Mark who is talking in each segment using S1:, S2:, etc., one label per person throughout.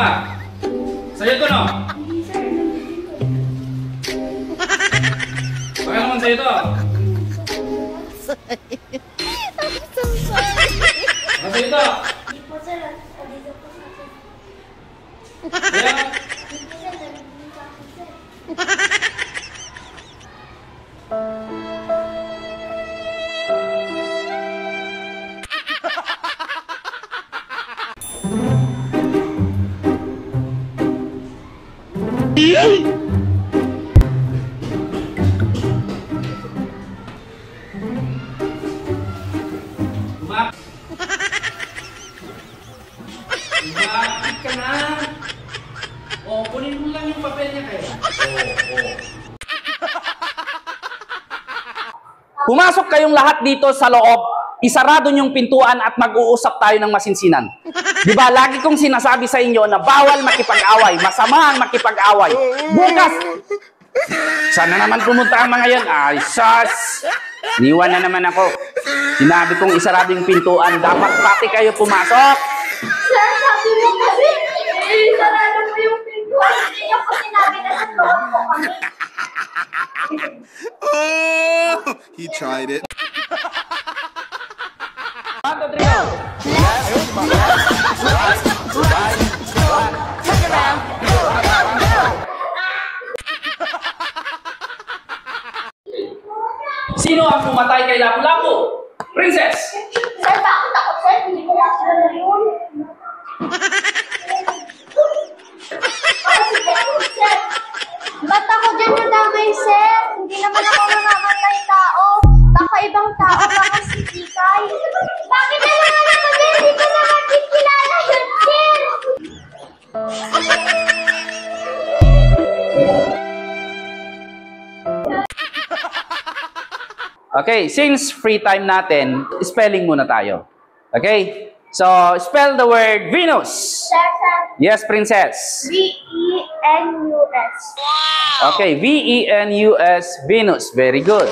S1: ka? Sa'yo to, no? Baka naman sa'yo to. Baka sa'yo to. Kaya? Bakit ka na? O, kunin mo lang yung papel niya kayo.
S2: Pumasok kayong lahat dito sa loob, isarado niyong pintuan at mag-uusap tayo ng masinsinan. Di ba, lagi kong sinasabi sa inyo na bawal makipag-away, masama ang makipag-away. Bukas! Sana naman pumunta ang mga yan. Ay, sus! Niwan na naman ako. Sinabi kong isarado yung pintuan, dapat pati kayo pumasok.
S3: Sir, sabi mo kasi, sarado mo yung pintuan. Hindi niyo po sinabi na sa loob po kami.
S4: Oh, he tried it.
S2: Sino ang pumatay kay Lapu-Lapu? Princess!
S3: Sir, bakit ako, sir? Hindi ko lang sila na yun. Sir, ba't ako dyan nadamay, sir? Hindi naman ako namamatay tao. Baka ibang tao, baka si Tikay. Bakit na naman ako dyan? Hindi ko naman din kilala yun, sir.
S2: Okay, since free time natin, spelling muna tayo. Okay? So, spell the word Venus.
S3: Sir,
S2: Yes, Princess.
S3: V-E-N-U-S.
S2: Okay, V-E-N-U-S, Venus. Very good.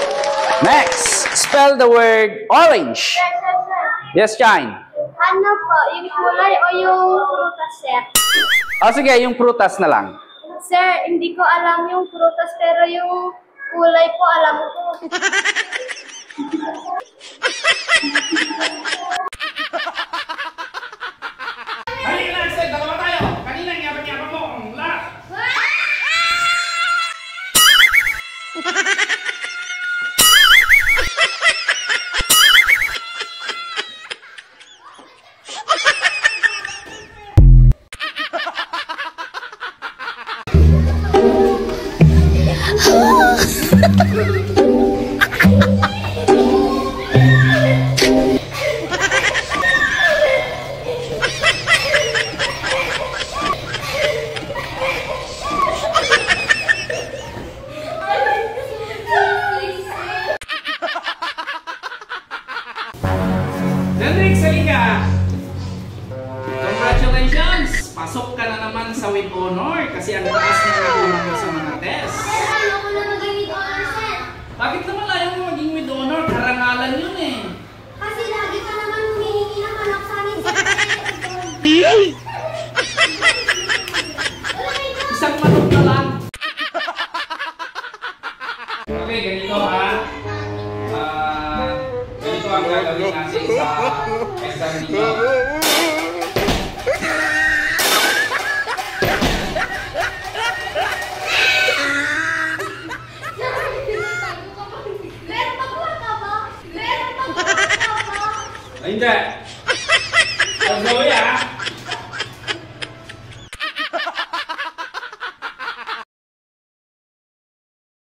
S2: Next, spell the word orange.
S3: Sir.
S2: Yes, Shine.
S3: Ano po, yung kulay o yung prutas, sir?
S2: O sige, yung prutas na lang.
S3: Sir, hindi ko alam yung prutas, pero yung kulay po alam ko.
S1: Halika na, Sir. Dalawa tayo. Kanina, ngyapan-ngyapan mo. Ang lahat. Hendrix, halika! Congratulations! Pasok ka na naman sa with honor kasi ang taas na nakuha mo sa mga test.
S3: Sir, ayoko na maging with honor, sir.
S1: Bakit naman ayaw mo maging with honor? Karangalan yun eh.
S3: Kasi lagi ka naman humihingi ng anak sa amin, sir.
S1: Isang manok na lang. Okay, ganito ha. Ganito ang gagawin natin sa exam ninyo.
S3: Meron pa ba?
S1: Ay, hindi.